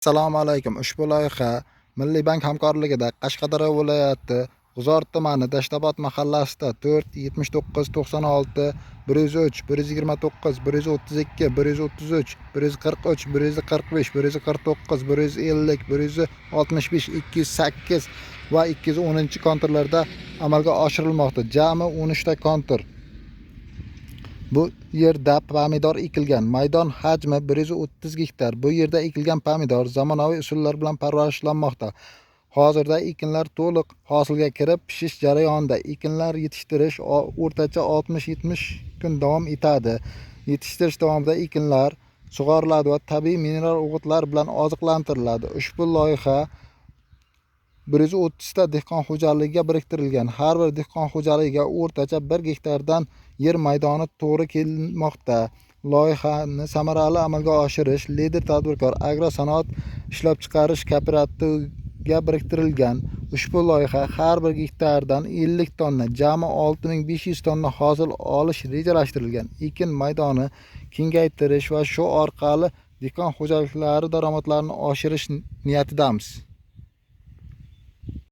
Assalomu alaykum. Ushbu loyiha Milliy bank hamkorligida Qashqadaryo viloyati G'uzor tumani Dashtabod mahallasida 4 79 96 103 129 132 133 143 145 149 150 165 208 va 210 konturlarda amalga oshirilmoqda. Jami 13 ta kontur. Bu yerda pomidor ekilgan. Maydon hajmi 130 gektar. Bu yerda ekilgan pomidor zamonaviy usullar bilan parvarishlanmoqda. Hozirda ekinlar to'liq hosilga kirib, pishish jarayonida. Ekinlar yetishtirish o'rtacha 60-70 kun davom etadi. Yetishtirish davomida ekinlar sug'oriladi va tabiiy mineral o'g'itlar bilan oziqlantiriladi. Ushbu loyiha 130 ta dehqon xo'jaligiga biriktirilgan. Har bir dehqon xo'jaligiga o'rtacha 1 gektardan yer maydoni to'g'ri kelmoqda. Loyihani samarali amalga oshirish lider tadbirkor Agrosanoat ishlab chiqarish kooperativiga biriktirilgan. Ushbu loyiha har bir gektardan 50 tonna, jami 6500 tonna hosil olish rejalashtirilgan. Ekin maydoni kengaytirish va shu orqali dehqon xo'jaliklari daromadlarini oshirish niyatidamiz.